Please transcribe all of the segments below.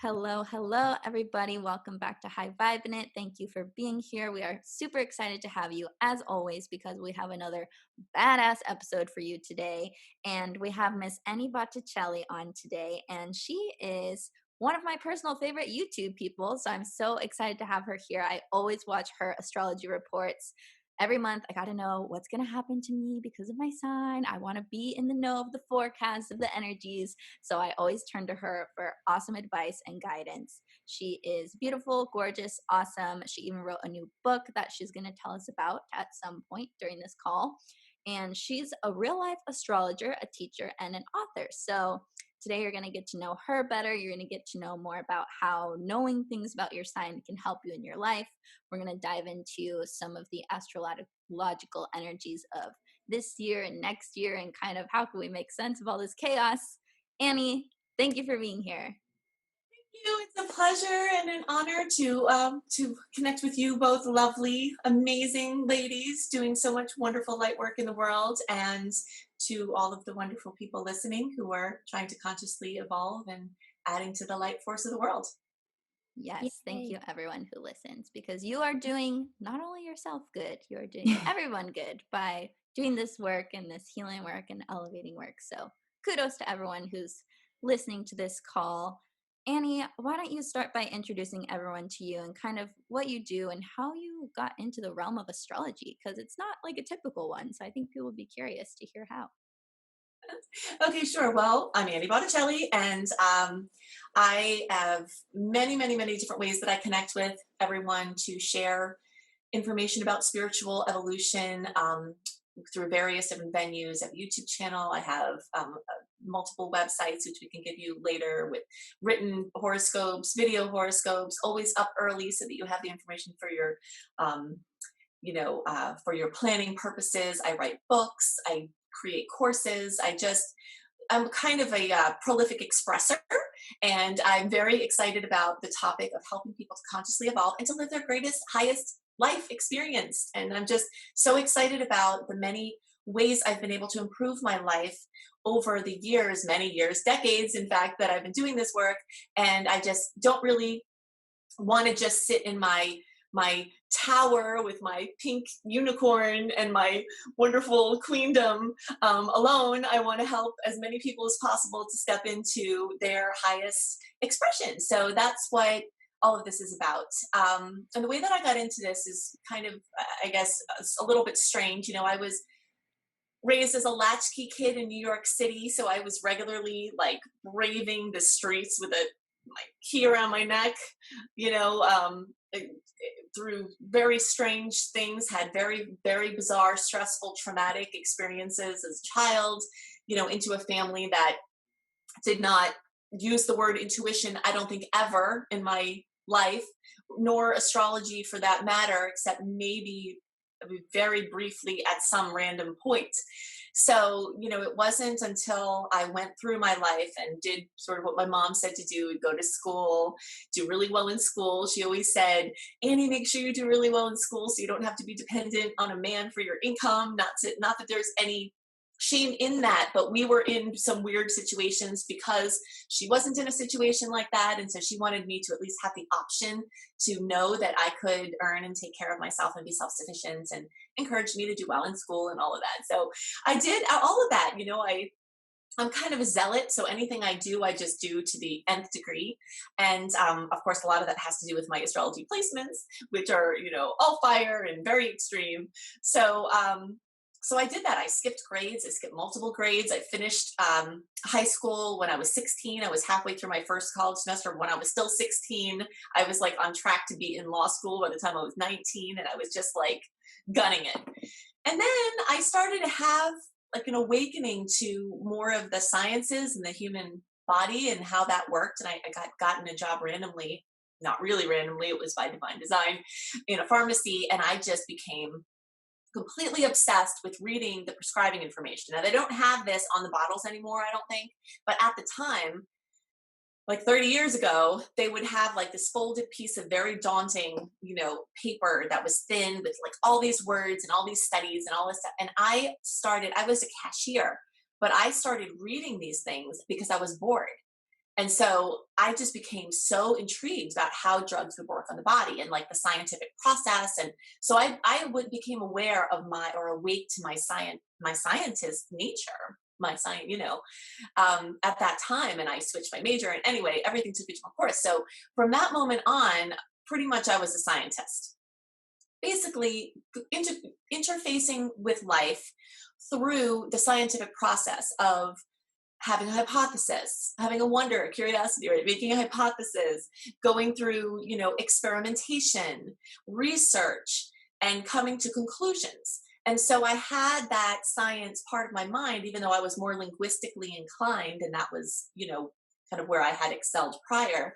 Hello, hello, everybody. Welcome back to High Vibin' It. Thank you for being here. We are super excited to have you, as always, because we have another badass episode for you today. And we have Miss Annie Botticelli on today, and she is one of my personal favorite YouTube people. So I'm so excited to have her here. I always watch her astrology reports. Every month, I got to know what's going to happen to me because of my sign. I want to be in the know of the forecast of the energies. So I always turn to her for awesome advice and guidance. She is beautiful, gorgeous, awesome. She even wrote a new book that she's going to tell us about at some point during this call. And she's a real life astrologer, a teacher, and an author. So today you're going to get to know her better. You're going to get to know more about how knowing things about your sign can help you in your life. We're going to dive into some of the astrological energies of this year and next year and kind of how can we make sense of all this chaos. Annie, thank you for being here. It's a pleasure and an honor to connect with you, both lovely, amazing ladies doing so much wonderful light work in the world, and to all of the wonderful people listening who are trying to consciously evolve and adding to the light force of the world. Yes, thank you everyone who listens because you are doing not only yourself good, you are doing everyone good by doing this work and this healing work and elevating work. So kudos to everyone who's listening to this call. Annie, why don't you start by introducing everyone to you and kind of what you do and how you got into the realm of astrology? Because it's not like a typical one. So I think people would be curious to hear how. Okay, sure. Well, I'm Annie Botticelli, and I have many, many, many different ways that I connect with everyone to share information about spiritual evolution through various different venues. I have a YouTube channel. I have multiple websites, which we can give you later, with written horoscopes, video horoscopes, always up early so that you have the information for your um, for your planning purposes. I write books. I create courses. I'm kind of a prolific expresser, and I'm very excited about the topic of helping people to consciously evolve and to live their greatest, highest life experience. And I'm just so excited about the many ways I've been able to improve my life over the years, many years, decades, in fact, that I've been doing this work. And I just don't really want to just sit in my tower with my pink unicorn and my wonderful queendom alone. I want to help as many people as possible to step into their highest expression. So that's what all of this is about. And the way that I got into this is kind of, I guess, a little bit strange. I was raised as a latchkey kid in New York City, so I was regularly like braving the streets with my key around my neck, you know, um, eh, through very strange things, had very, very bizarre, stressful, traumatic experiences as a child, into a family that did not use the word intuition, I don't think, ever in my life, nor astrology for that matter, except maybe very briefly at some random point. So, it wasn't until I went through my life and did sort of what my mom said to do, go to school, do really well in school. She always said, Annie, make sure you do really well in school so you don't have to be dependent on a man for your income. Not that there's any shame in that, but we were in some weird situations because she wasn't in a situation like that. And so she wanted me to at least have the option to know that I could earn and take care of myself and be self-sufficient, and encouraged me to do well in school and all of that. So I did all of that. I'm kind of a zealot, so anything I do, I just do to the nth degree. And of course, a lot of that has to do with my astrology placements, which are, all fire and very extreme. So I did that. I skipped grades. I skipped multiple grades. I finished high school when I was 16. I was halfway through my first college semester. When I was still 16, I was like on track to be in law school by the time I was 19, and I was just like gunning it. And then I started to have like an awakening to more of the sciences and the human body and how that worked. And I got gotten a job randomly, not really randomly, it was by divine design, in a pharmacy. And I just became completely obsessed with reading the prescribing information. Now, they don't have this on the bottles anymore, I don't think. But at the time, like 30 years ago, they would have like this folded piece of very daunting, paper that was thin with like all these words and all these studies and all this stuff. And I was a cashier, but I started reading these things because I was bored. And so I just became so intrigued about how drugs would work on the body and like the scientific process. And so became aware of or awake to my scientist nature, my science, at that time. And I switched my major. And anyway, everything took me to my course. So from that moment on, pretty much I was a scientist, basically interfacing with life through the scientific process of having a hypothesis, having a wonder, a curiosity, right? Making a hypothesis, going through, experimentation, research, and coming to conclusions. And so I had that science part of my mind, even though I was more linguistically inclined, and that was, kind of where I had excelled prior,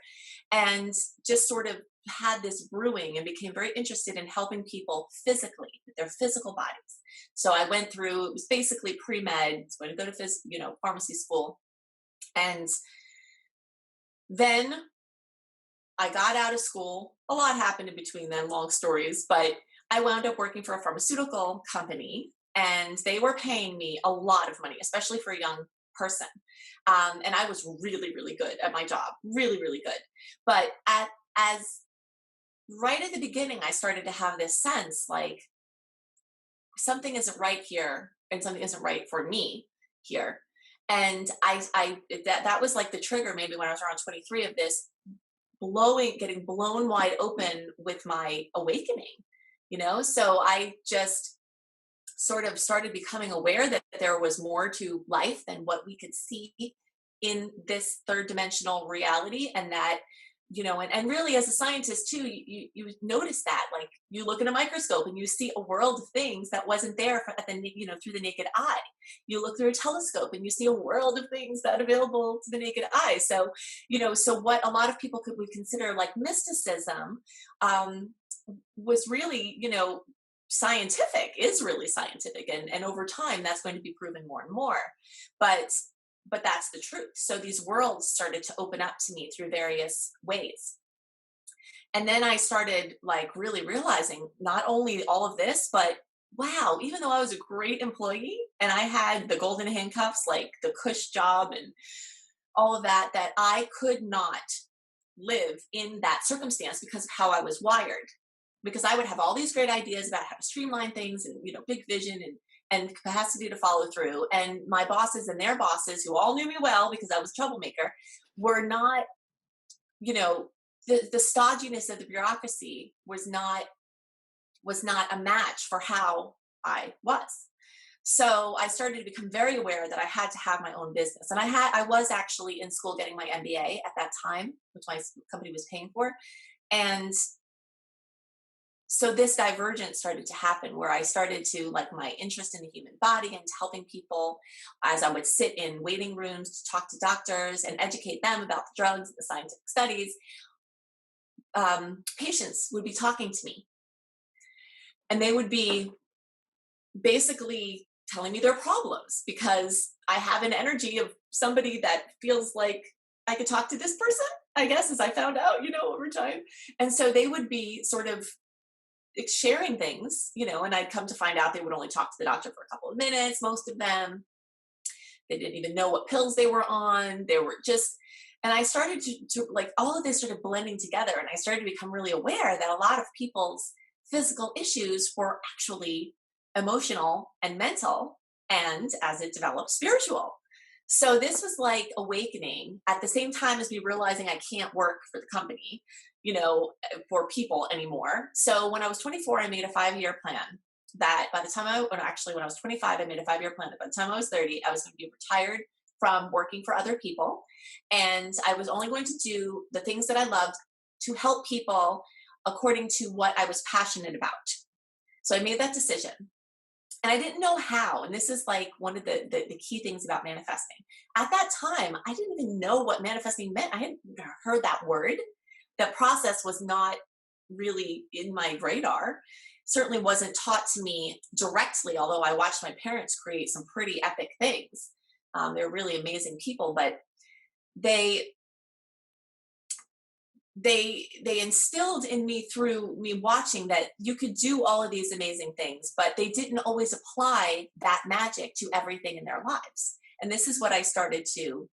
and just sort of had this brewing and became very interested in helping people physically with their physical bodies. So I went through, it was basically pre-med, going to go to pharmacy school. And then I got out of school. A lot happened in between then, long stories, but I wound up working for a pharmaceutical company, and they were paying me a lot of money, especially for a young person. And I was really, really good at my job, really, really good. But as right at the beginning, I started to have this sense like something isn't right here and something isn't right for me here. And that was like the trigger, maybe when I was around 23, of this getting blown wide open with my awakening, So I just sort of started becoming aware that there was more to life than what we could see in this third dimensional reality. And that, and really as a scientist too, you notice that, like, you look in a microscope and you see a world of things that wasn't there through the naked eye. You look through a telescope and you see a world of things that are available to the naked eye. So, so what a lot of people would consider like mysticism, was really, scientific, is really scientific. And over time, that's going to be proven more and more. But that's the truth. So these worlds started to open up to me through various ways. And then I started like really realizing not only all of this, but wow, even though I was a great employee and I had the golden handcuffs, like the cush job and all of that, that I could not live in that circumstance because of how I was wired. Because I would have all these great ideas about how to streamline things and, big vision and capacity to follow through. And my bosses and their bosses, who all knew me well because I was a troublemaker, were not, the stodginess of the bureaucracy was not a match for how I was. So I started to become very aware that I had to have my own business. And I was actually in school getting my MBA at that time, which my company was paying for. And so this divergence started to happen where I started to, like, my interest in the human body and helping people, as I would sit in waiting rooms to talk to doctors and educate them about the drugs and the scientific studies. Patients would be talking to me and they would be basically telling me their problems because I have an energy of somebody that feels like I could talk to this person, I guess, as I found out, over time. And so they would be sort of sharing things, and I'd come to find out they would only talk to the doctor for a couple of minutes, most of them. They didn't even know what pills they were on. They were just, and I started to like all of this started blending together. And I started to become really aware that a lot of people's physical issues were actually emotional and mental, and as it developed, spiritual. So this was like awakening at the same time as me realizing I can't work for the company, for people anymore. So when I was 24, I made a 5-year plan that by the time when I was 25, I made a 5-year plan that by the time I was 30, I was going to be retired from working for other people. And I was only going to do the things that I loved to help people according to what I was passionate about. So I made that decision. And I didn't know how. And this is like one of the key things about manifesting. At that time, I didn't even know what manifesting meant. I hadn't heard that word. The process was not really in my radar. Certainly wasn't taught to me directly, although I watched my parents create some pretty epic things. They're really amazing people, but they instilled in me through me watching that you could do all of these amazing things, but they didn't always apply that magic to everything in their lives. And this is what I started to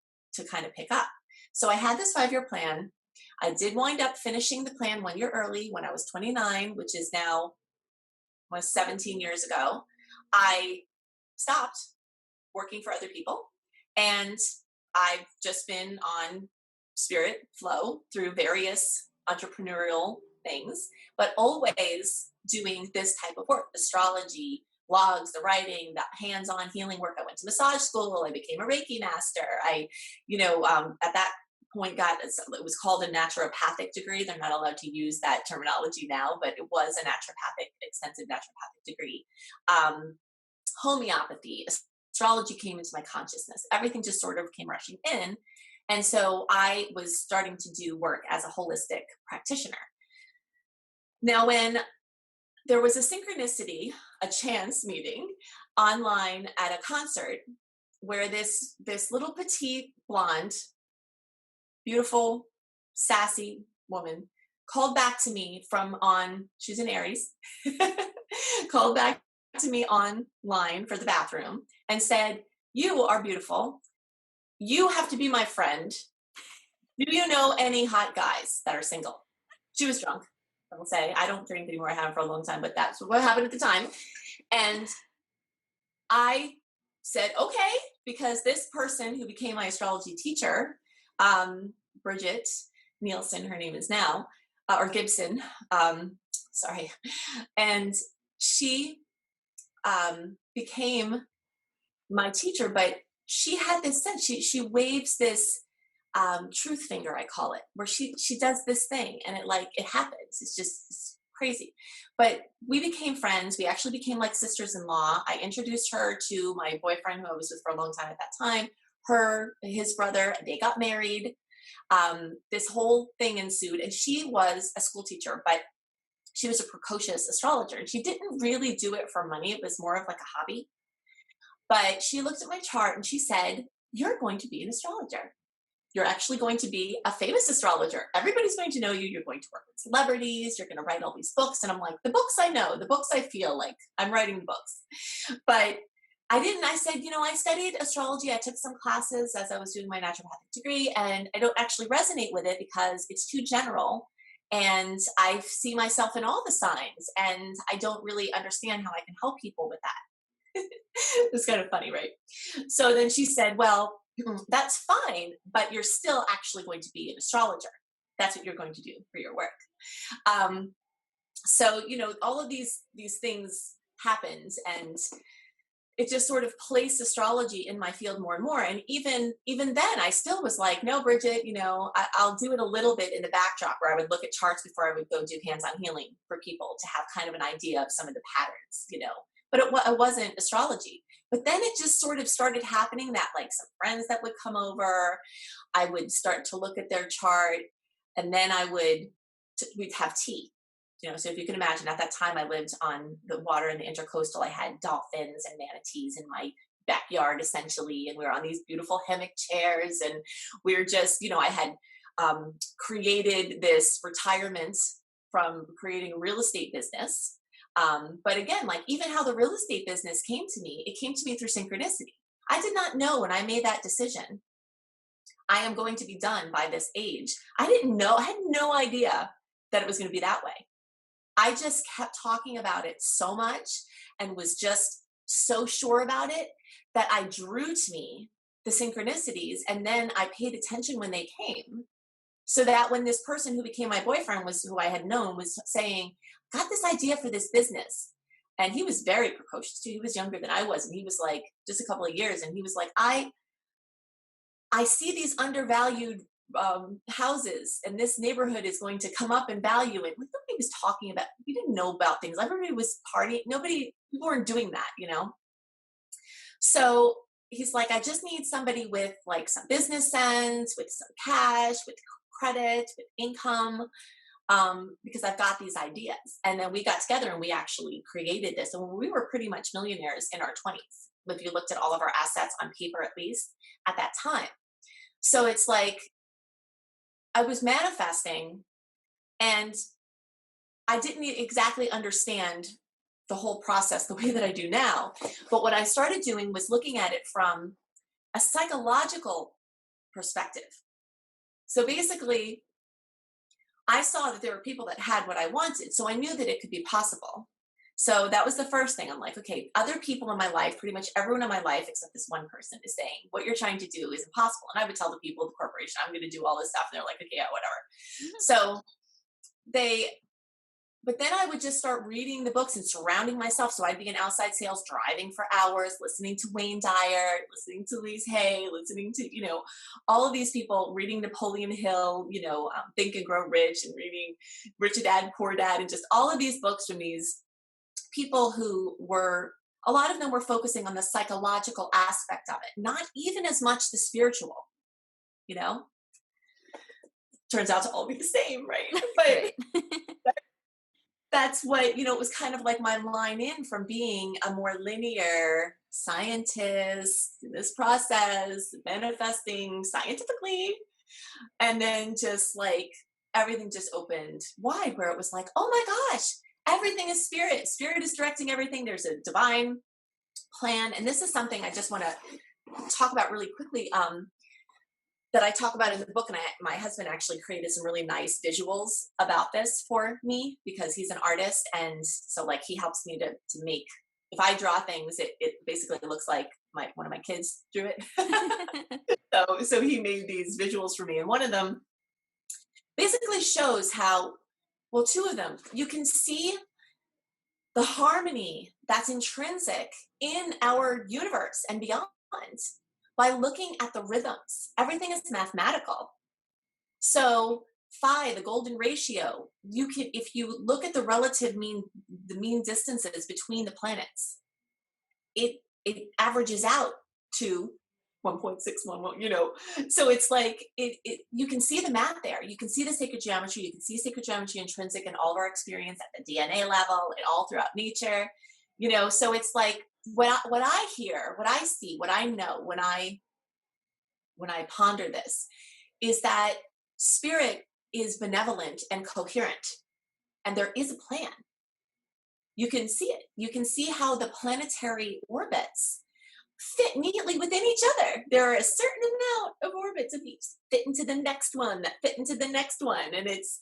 kind of pick up. So I had this 5-year plan. I did wind up finishing the plan 1 year early when I was 29, which is now was 17 years ago. I stopped working for other people, and I've just been on spirit flow through various entrepreneurial things, but always doing this type of work: astrology, blogs, the writing, the hands-on healing work. I went to massage school. I became a Reiki master. At that point it was called a naturopathic degree. They're not allowed to use that terminology now, but it was a extensive naturopathic degree. Um, Homeopathy, astrology came into my consciousness. Everything just sort of came rushing in. And so I was starting to do work as a holistic practitioner. Now, when there was a synchronicity, a chance meeting online at a concert where this little petite blonde, beautiful, sassy woman called back to me she's an Aries, called back to me online for the bathroom and said, "You are beautiful. You have to be my friend. Do you know any hot guys that are single?" She was drunk. I will say, I don't drink anymore. I haven't for a long time, but that's what happened at the time. And I said, okay, because this person who became my astrology teacher, Bridget Nielsen, her name is now, or Gibson, sorry. And she became my teacher, but she had this sense, she waves this truth finger, I call it, where she does this thing and it happens. It's crazy. But we became friends. We actually became like sisters-in-law. I introduced her to my boyfriend, who I was with for a long time at that time, his brother, they got married. This whole thing ensued, and she was a school teacher, but she was a precocious astrologer, and she didn't really do it for money. It was more of like a hobby. But she looked at my chart and she said, "You're going to be an astrologer. You're actually going to be a famous astrologer. Everybody's going to know you. You're going to work with celebrities. You're going to write all these books." And I'm like, the books I know, the books I feel like I'm writing the books. But I didn't. I said, I studied astrology. I took some classes as I was doing my naturopathic degree, and I don't actually resonate with it because it's too general. And I see myself in all the signs, and I don't really understand how I can help people with that. It's kind of funny, right? So then she said, "Well, that's fine, but you're still actually going to be an astrologer. That's what you're going to do for your work." So all of these things happened, and it just sort of placed astrology in my field more and more. And even then, I still was like, "No, Bridget, I'll do it a little bit in the backdrop, where I would look at charts before I would go do hands-on healing for people to have kind of an idea of some of the patterns. But it wasn't astrology. But then it just sort of started happening that, like, some friends that would come over, I would start to look at their chart, and then we'd have tea. So if you can imagine, at that time I lived on the water in the intercoastal. I had dolphins and manatees in my backyard, essentially, and we were on these beautiful hammock chairs, and we were just, I had created this retirement from creating a real estate business. But again, like, even how the real estate business came to me, it came to me through synchronicity. I did not know when I made that decision, I am going to be done by this age. I didn't know, I had no idea that it was going to be that way. I just kept talking about it so much and was just so sure about it that I drew to me the synchronicities, and then I paid attention when they came. So that when this person who became my boyfriend who I had known, was saying, "Got this idea for this business." And he was very precocious too. He was younger than I was. And he was like, just a couple of years. And he was like, I see these undervalued houses, and this neighborhood is going to come up in value. And nobody was talking about, we didn't know about things. Everybody was partying. People weren't doing that. So he's like, "I just need somebody with like some business sense, with some cash, with credit, with income, because I've got these ideas." And then we got together and we actually created this. And we were pretty much millionaires in our 20s, if you looked at all of our assets on paper, at least at that time. So it's like I was manifesting, and I didn't exactly understand the whole process the way that I do now. But what I started doing was looking at it from a psychological perspective. So basically, I saw that there were people that had what I wanted. So I knew that it could be possible. So that was the first thing. I'm like, okay, other people in my life, pretty much everyone in my life except this one person is saying, what you're trying to do is impossible. And I would tell the people, the corporation, I'm going to do all this stuff. And they're like, okay, yeah, whatever. So they but then I would just start reading the books and surrounding myself. So I'd be in outside sales, driving for hours, listening to Wayne Dyer, listening to Louise Hay, listening to, all of these people, reading Napoleon Hill, Think and Grow Rich, and reading Rich Dad, Poor Dad, and just all of these books from these people who were, a lot of them were focusing on the psychological aspect of it, not even as much the spiritual, you know? Turns out to all be the same, right? But Right. that's what, it was kind of like my line in from being a more linear scientist in this process, manifesting scientifically, and then just like everything just opened wide where it was like, oh my gosh, everything is spirit. Spirit is directing everything. There's a divine plan. And this is something I just want to talk about really quickly. That I talk about in the book, and my husband actually created some really nice visuals about this for me because he's an artist, and so like he helps me to make. If I draw things, it basically looks like one of my kids drew it. So he made these visuals for me, and one of them basically shows how, well, two of them, you can see the harmony that's intrinsic in our universe and beyond by looking at the rhythms. Everything is mathematical. So phi, the golden ratio, you can, if you look at the relative mean, the mean distances between the planets, it averages out to 1.611, so it's like you can see the math there. You can see the sacred geometry. You can see sacred geometry intrinsic in all of our experience at the DNA level and all throughout nature. So it's like what I hear, what I see, what I know when I ponder this is that spirit is benevolent and coherent, and there is a plan. You can see it. You can see how the planetary orbits fit neatly within each other. There are a certain amount of orbits of each fit into the next one, that fit into the next one. And it's,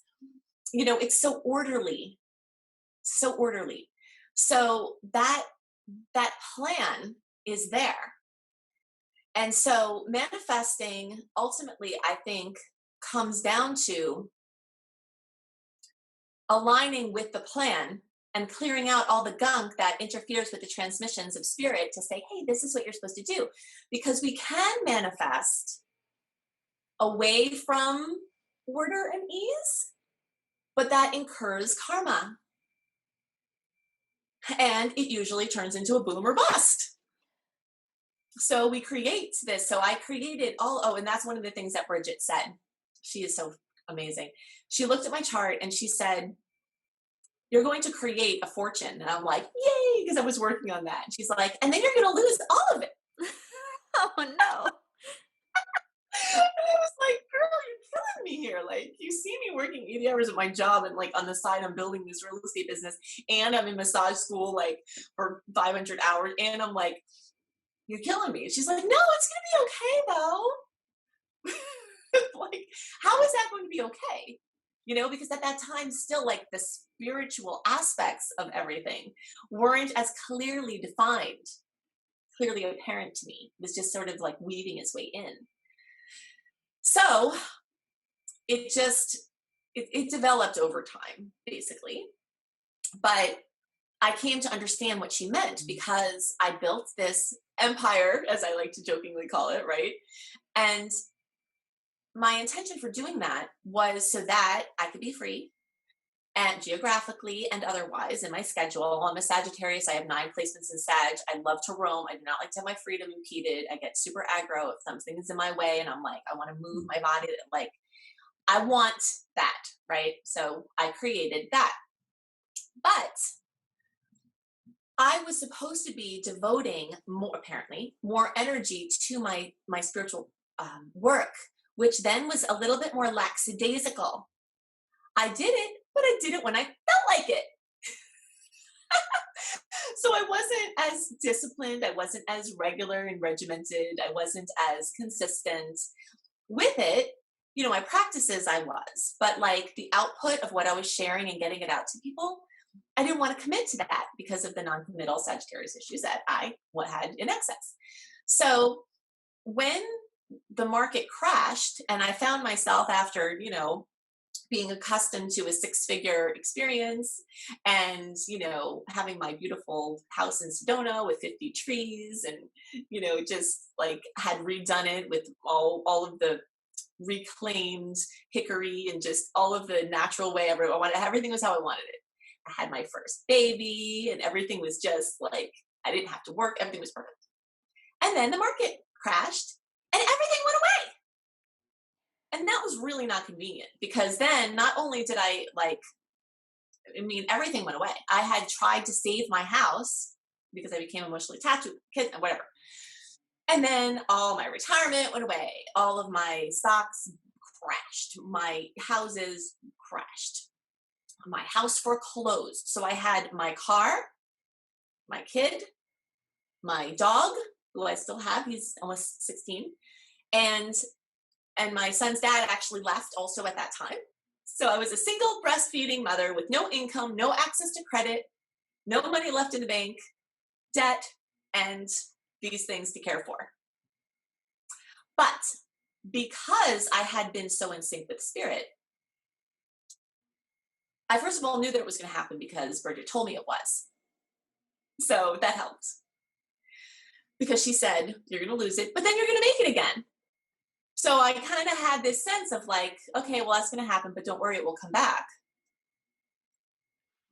it's so orderly, so orderly. So that plan is there. And so manifesting ultimately, I think, comes down to aligning with the plan and clearing out all the gunk that interferes with the transmissions of spirit to say, hey, this is what you're supposed to do. Because we can manifest away from order and ease, but that incurs karma. And it usually turns into a boom or bust. So we create this. So I created and that's one of the things that Bridget said. She is so amazing. She looked at my chart and she said, you're going to create a fortune. And I'm like, yay, because I was working on that. And she's like, and then you're going to lose all of it. Oh, no. And I was like, girl, you're killing me here. Like, you see me working 80 hours at my job, and like on the side, I'm building this real estate business, and I'm in massage school like for 500 hours. And I'm like, you're killing me. She's like, no, it's going to be okay though. Like, how is that going to be okay? Because at that time, still like the spiritual aspects of everything weren't as clearly defined, clearly apparent to me. It was just sort of like weaving its way in. So it developed over time, basically. But I came to understand what she meant because I built this empire, as I like to jokingly call it, right? And my intention for doing that was so that I could be free, and geographically and otherwise in my schedule. I'm a Sagittarius. I have 9 placements in Sag. I love to roam. I do not like to have my freedom impeded. I get super aggro if something's in my way, and I'm like, I want to move my body. Like, I want that, right? So I created that. But I was supposed to be devoting more energy to my spiritual work, which then was a little bit more lackadaisical. I did it, but I did it when I felt like it. So I wasn't as disciplined. I wasn't as regular and regimented. I wasn't as consistent with it, my practices I was, but like the output of what I was sharing and getting it out to people, I didn't want to commit to that because of the non-committal Sagittarius issues that I had in excess. So when the market crashed and I found myself after, being accustomed to a six-figure experience and, having my beautiful house in Sedona with 50 trees and, just like had redone it with all of the reclaimed hickory and just all of the natural way I wanted. Everything was how I wanted it. I had my first baby and everything was just like, I didn't have to work. Everything was perfect. And then the market crashed and everything went away. And that was really not convenient because then not only did everything went away. I had tried to save my house because I became emotionally attached to kids and whatever. And then all my retirement went away. All of my stocks crashed. My houses crashed. My house foreclosed. So I had my car, my kid, my dog, who I still have. He's almost 16. And my son's dad actually left also at that time. So I was a single breastfeeding mother with no income, no access to credit, no money left in the bank, debt, and these things to care for. But because I had been so in sync with spirit, I first of all knew that it was going to happen because Bridget told me it was. So that helped. Because she said, you're going to lose it, but then you're going to make it again. So I kind of had this sense of like, okay, well, that's going to happen, but don't worry, it will come back.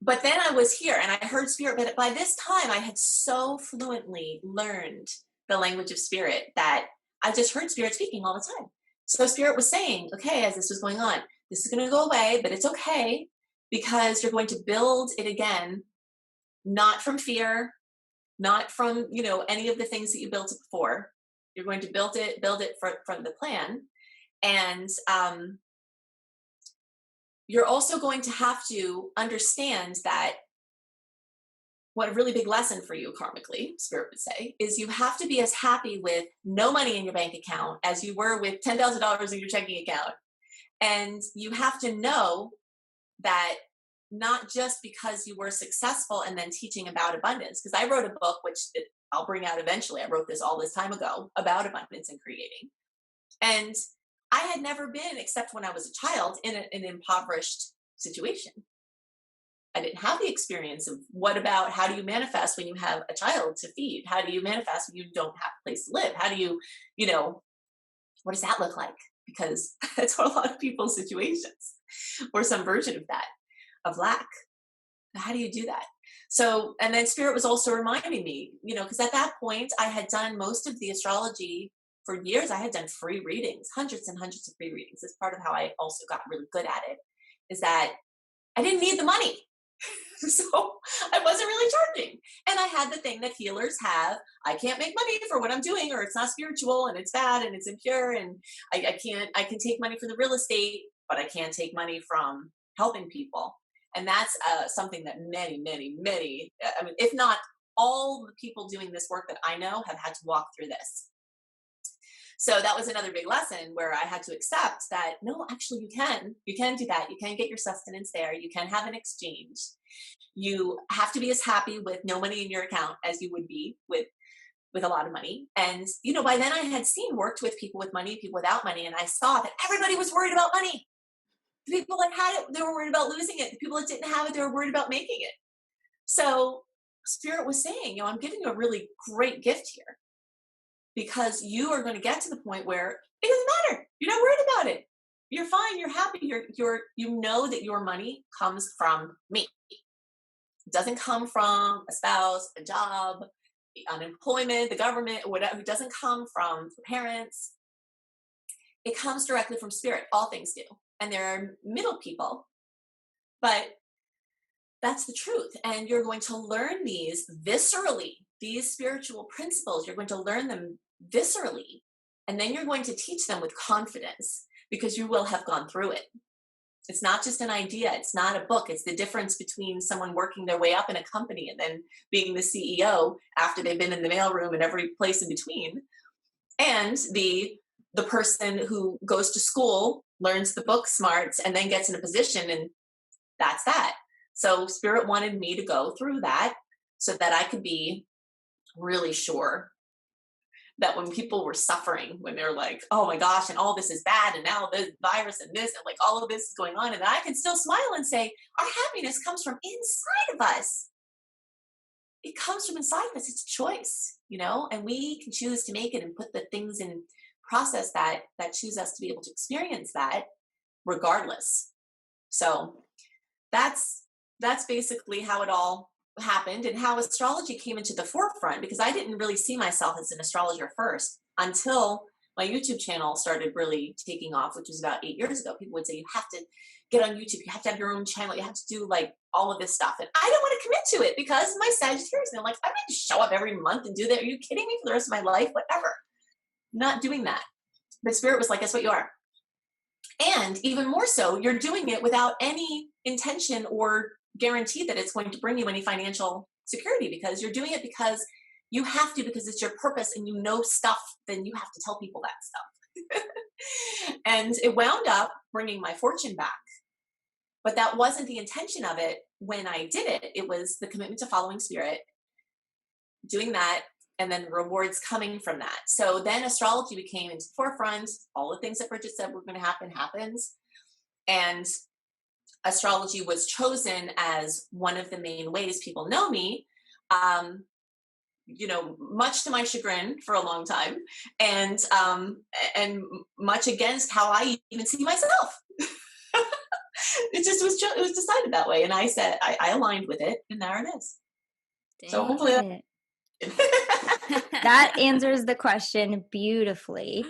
But then I was here and I heard spirit, but by this time I had so fluently learned the language of spirit that I just heard spirit speaking all the time. So spirit was saying, okay, as this was going on, this is going to go away, but it's okay because you're going to build it again, not from fear, not from, any of the things that you built it before. You're going to build it from the plan. And you're also going to have to understand that what a really big lesson for you karmically, spirit would say, is you have to be as happy with no money in your bank account as you were with $10,000 in your checking account. And you have to know that not just because you were successful and then teaching about abundance, because I wrote a book, which I'll bring out eventually. I wrote this all this time ago about abundance and creating. And I had never been, except when I was a child, in an impoverished situation. I didn't have the experience of how do you manifest when you have a child to feed? How do you manifest when you don't have a place to live? How do you, what does that look like? Because that's what a lot of people's situations, or some version of that, of lack. How do you do that? So, and then spirit was also reminding me, because at that point I had done most of the astrology for years. I had done free readings, hundreds and hundreds of free readings. That's part of how I also got really good at it, is that I didn't need the money. So I wasn't really charging. And I had the thing that healers have. I can't make money for what I'm doing, or it's not spiritual and it's bad and it's impure. And I can take money for the real estate, but I can't take money from helping people. And that's something that many, many, many, if not all the people doing this work that I know have had to walk through this. So that was another big lesson where I had to accept that, no, actually you can do that. You can get your sustenance there. You can have an exchange. You have to be as happy with no money in your account as you would be with a lot of money. And, by then I had worked with people with money, people without money. And I saw that everybody was worried about money. The people that had it, they were worried about losing it. The people that didn't have it, they were worried about making it. So spirit was saying, I'm giving you a really great gift here, because you are going to get to the point where it doesn't matter. You're not worried about it. You're fine. You're happy. You know that your money comes from me. It doesn't come from a spouse, a job, unemployment, the government, whatever. It doesn't come from parents. It comes directly from spirit. All things do. And there are middle people, but that's the truth. And you're going to learn these viscerally, these spiritual principles. You're going to learn them viscerally, and then you're going to teach them with confidence because you will have gone through it. It's not just an idea. It's not a book. It's the difference between someone working their way up in a company and then being the CEO after they've been in the mailroom and every place in between, and the person who goes to school learns the book smarts, and then gets in a position, and that's that. So Spirit wanted me to go through that so that I could be really sure that when people were suffering, when they're like, oh my gosh, and all this is bad, and now the virus and this, and like all of this is going on, and I can still smile and say, our happiness comes from inside of us. It comes from inside of us. It's a choice, and we can choose to make it and put the things in process that choose us to be able to experience that regardless. So that's basically how it all happened and how astrology came into the forefront, because I didn't really see myself as an astrologer first until my YouTube channel started really taking off, which was about 8 years ago. People would say, you have to get on YouTube, you have to have your own channel, you have to do like all of this stuff. And I don't want to commit to it because my Sagittarius, and they're like, I'm going to show up every month and do that. Are you kidding me? For the rest of my life? Whatever. Not doing that. But Spirit was like, that's what you are. And even more so, you're doing it without any intention or guarantee that it's going to bring you any financial security, because you're doing it because you have to, because it's your purpose and you know stuff, then you have to tell people that stuff. And it wound up bringing my fortune back. But that wasn't the intention of it when I did it. It was the commitment to following Spirit, doing that, and then rewards coming from that. So then astrology became into the forefront. All the things that Bridget said were going to happen happens. And astrology was chosen as one of the main ways people know me, much to my chagrin for a long time, and much against how I even see myself. It just was it was decided that way, and I said I aligned with it, and there it is. Dang. So hopefully that answers the question beautifully.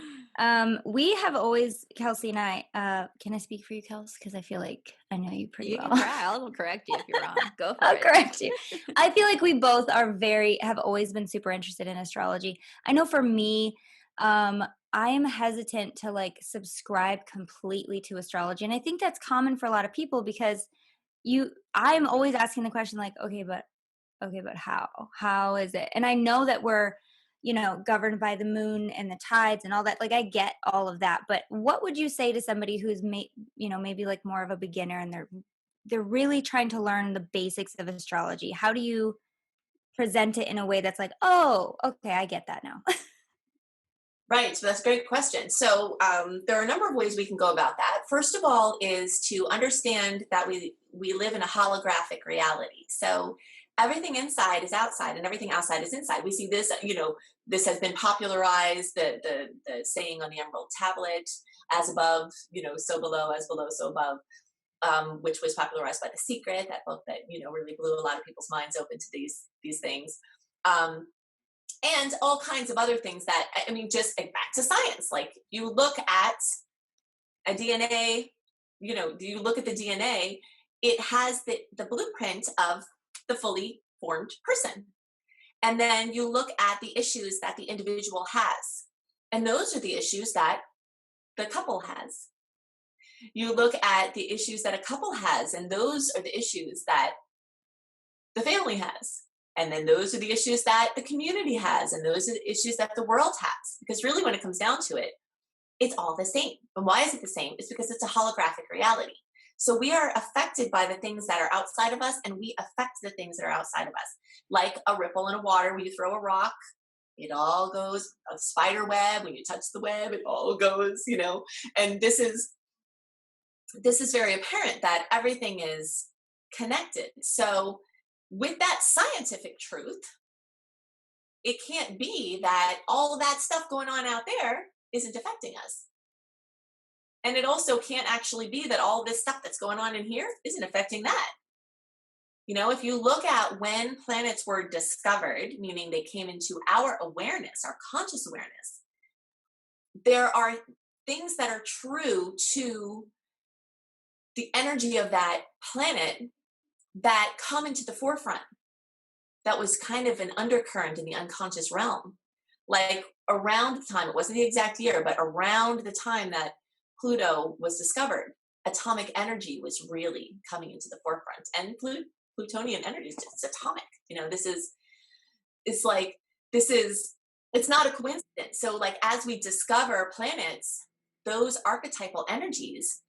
We have always, Kelsey and I, can I speak for you, Kels? Because I feel like I know you pretty well. You can try. I'll correct you if you're wrong. Go for it. I'll correct you. I feel like we both have always been super interested in astrology. I know for me, I am hesitant to like subscribe completely to astrology. And I think that's common for a lot of people because I'm always asking the question like, okay, but how is it? And I know that we're, governed by the moon and the tides and all that. Like I get all of that, but what would you say to somebody who's maybe like more of a beginner and they're really trying to learn the basics of astrology? How do you present it in a way that's like, oh, okay, I get that now? Right. So that's a great question. So there are a number of ways we can go about that. First of all is to understand that we live in a holographic reality. So everything inside is outside and everything outside is inside. We see this, this has been popularized, the saying on the Emerald Tablet, as above, so below, as below, so above, which was popularized by The Secret, that book that, really blew a lot of people's minds open to these things. And all kinds of other things that, just back to science. Like you look at a DNA, you look at the DNA, it has the blueprint of the fully formed person. And then you look at the issues that the individual has. And those are the issues that the couple has. You look at the issues that a couple has, and those are the issues that the family has. And then those are the issues that the community has, and those are the issues that the world has. Because really, when it comes down to it, it's all the same. And why is it the same? It's because it's a holographic reality. So we are affected by the things that are outside of us, and we affect the things that are outside of us. Like a ripple in a water, when you throw a rock, it all goes, a spider web, when you touch the web, it all goes, And this is very apparent that everything is connected. So with that scientific truth, it can't be that all of that stuff going on out there isn't affecting us. And it also can't actually be that all this stuff that's going on in here isn't affecting that. If you look at when planets were discovered, meaning they came into our awareness, our conscious awareness, there are things that are true to the energy of that planet that come into the forefront. That was kind of an undercurrent in the unconscious realm. Like around the time, it wasn't the exact year, but around the time that Pluto was discovered, atomic energy was really coming into the forefront. And Plutonian energy is just atomic. It's not a coincidence. So like as we discover planets, those archetypal energies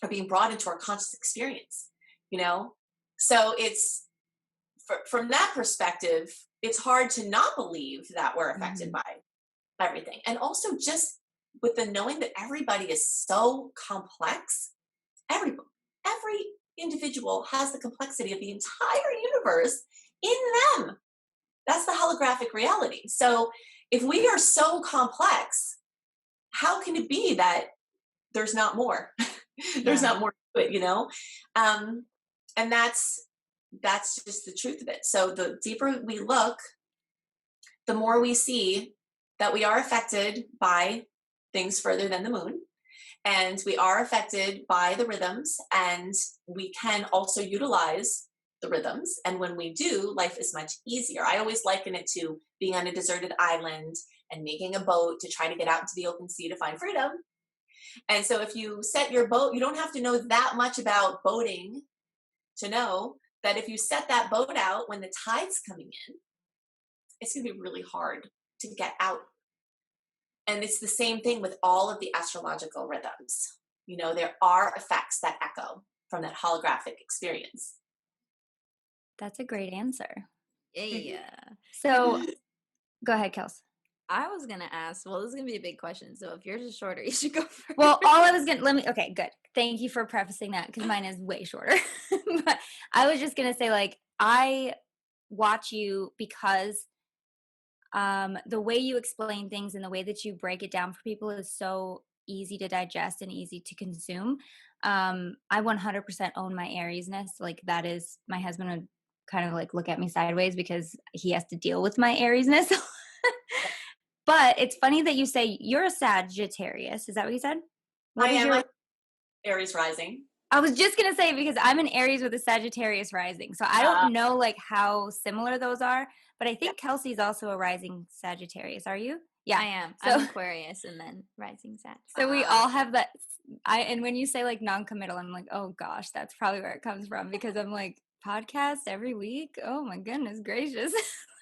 are being brought into our conscious experience, you know? So it's, from that perspective, it's hard to not believe that we're affected Mhm. by everything. And also just with the knowing that everybody is so complex, every every individual has the complexity of the entire universe in them. That's the holographic reality. So if we are so complex, how can it be that there's not more? There's Yeah. not more to it, you know? Um, and that's just the truth of it. So the deeper we look, the more we see that we are affected by things further than the moon, and we are affected by the rhythms, and we can also utilize the rhythms. And when we do, life is much easier. I always liken it to being on a deserted island and making a boat to try to get out into the open sea to find freedom. And so if you set your boat, you don't have to know that much about boating to know that if you set that boat out when the tide's coming in, it's going to be really hard to get out. And it's the same thing with all of the astrological rhythms. You know, there are effects that echo from that holographic experience. That's a great answer. Yeah. So go ahead, Kels. I was gonna ask. Well, this is gonna be a big question. So if yours is shorter, you should go first. Well, all I was gonna okay, good. Thank you for prefacing that because mine is way shorter. But I was just gonna say, like, I watch you because the way you explain things and the way that you break it down for people is so easy to digest and easy to consume. I 100% own my Ariesness. Like, that is, my husband would kind of like look at me sideways because he has to deal with my Ariesness. But it's funny that you say you're a Sagittarius. Is that what you said? I What is am your? a Aries rising. I was just gonna say because I'm an Aries with a Sagittarius rising, so I Uh, don't know like how similar those are. But I yeah, think Kelsey's also a rising Sagittarius. Are you? I Yeah. am. I'm So Aquarius and then rising Sag. so we uh, all have that. I and when you say like non-committal, I'm like, oh gosh, that's probably where it comes from because I'm like podcast every week. Oh my goodness gracious,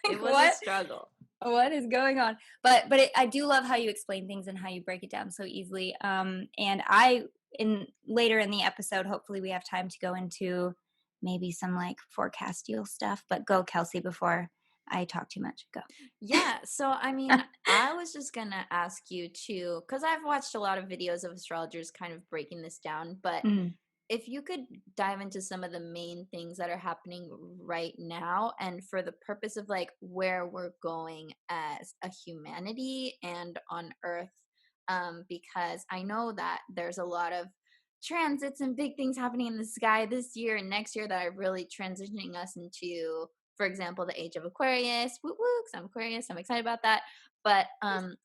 It like was a what? struggle. What is going on? But I do love how you explain things and how you break it down so easily. And I in later in the episode, hopefully we have time to go into maybe some like forecastile stuff. But go, Kelsey, before I talk too much. Go. Yeah. So I mean, I was just gonna ask you too, because I've watched a lot of videos of astrologers kind of breaking this down, but Mm. if you could dive into some of the main things that are happening right now and for the purpose of like where we're going as a humanity and on earth, because I know that there's a lot of transits and big things happening in the sky this year and next year that are really transitioning us into, for example, the age of Aquarius. Woo woo, 'cause I'm Aquarius, I'm excited about that. But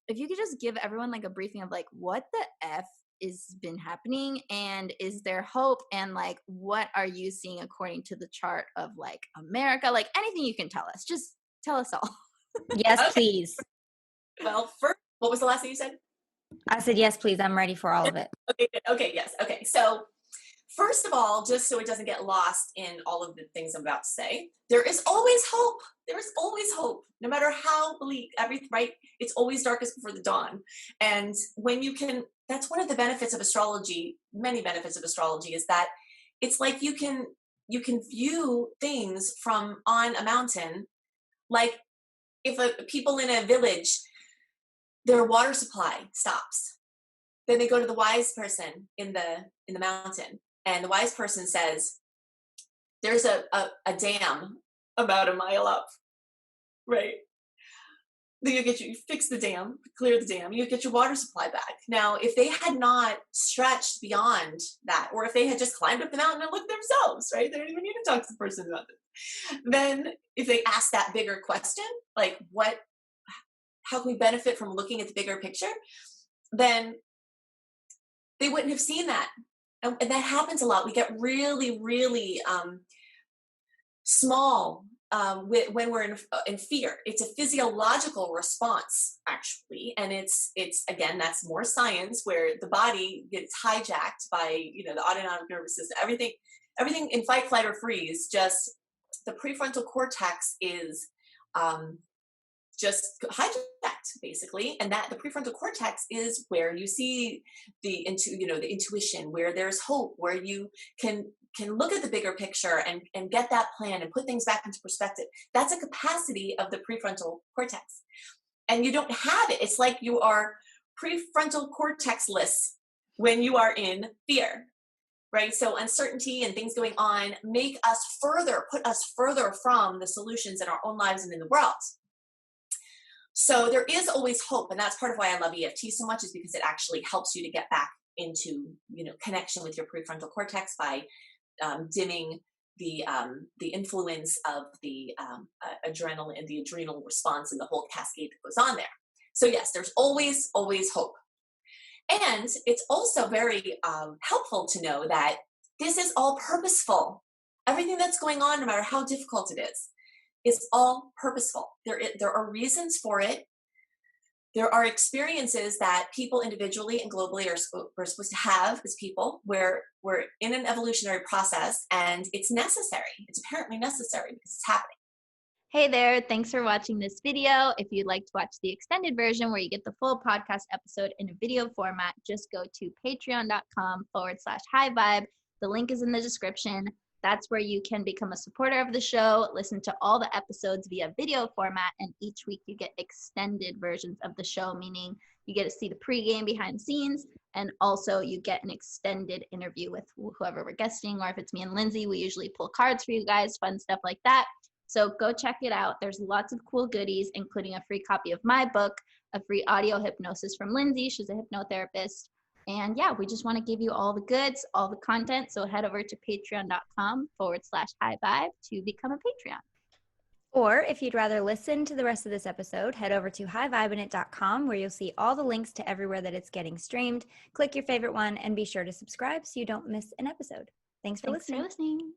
if you could just give everyone like a briefing of like what the f is been happening and is there hope, and like what are you seeing according to the chart of like America, like anything you can tell us, just tell us all. Yes, okay. please. Well, first, what was the last thing you said? I said yes, please. I'm ready for all of it. Okay. Okay. Yes. Okay. So first of all, just so it doesn't get lost in all of the things I'm about to say, there is always hope. There is always hope, no matter how bleak everything. Right? It's always darkest before the dawn. And when you can, that's one of the benefits of astrology. Many benefits of astrology is that it's like you can view things from on a mountain. Like if people in a village, their water supply stops, then they go to the wise person in the mountain, and the wise person says, there's a dam about a mile up, right? Then you fix the dam, clear the dam, you get your water supply back. Now if they had not stretched beyond that, or if they had just climbed up the mountain and looked themselves, right, they don't even need to talk to the person about it. Then if they ask that bigger question, like how can we benefit from looking at the bigger picture, then they wouldn't have seen that. And that happens a lot. We get really, really small when we're in fear. It's a physiological response, actually, and it's again, that's more science, where the body gets hijacked by the autonomic nervous system. Everything in fight, flight, or freeze. Just the prefrontal cortex is just hijacked basically, and that the prefrontal cortex is where you see the intuition, where there's hope, where you can look at the bigger picture and get that plan and put things back into perspective. That's a capacity of the prefrontal cortex, and you don't have it. It's like you are prefrontal cortexless when you are in fear, right? So uncertainty and things going on put us further from the solutions in our own lives and in the world. So there is always hope, and that's part of why I love EFT so much, is because it actually helps you to get back into connection with your prefrontal cortex by dimming the influence of the adrenaline and the adrenal response and the whole cascade that goes on there. So yes, there's always hope, and it's also very helpful to know that this is all purposeful. Everything that's going on, no matter how difficult it is all purposeful. There are reasons for it. There are experiences that people individually and globally are supposed to have as people, where we're in an evolutionary process, and it's necessary. It's apparently necessary because it's happening. Hey there, thanks for watching this video. If you'd like to watch the extended version where you get the full podcast episode in a video format, just go to patreon.com/highvibe. The link is in the description. That's where you can become a supporter of the show, listen to all the episodes via video format, and each week you get extended versions of the show, meaning you get to see the pregame behind the scenes, and also you get an extended interview with whoever we're guesting, or if it's me and Lindsay, we usually pull cards for you guys, fun stuff like that. So go check it out. There's lots of cool goodies, including a free copy of my book, a free audio hypnosis from Lindsay. She's a hypnotherapist. And yeah, we just want to give you all the goods, all the content. So head over to patreon.com/highvibe to become a Patreon. Or if you'd rather listen to the rest of this episode, head over to highvibinit.com, where you'll see all the links to everywhere that it's getting streamed. Click your favorite one and be sure to subscribe so you don't miss an episode. Thanks for listening.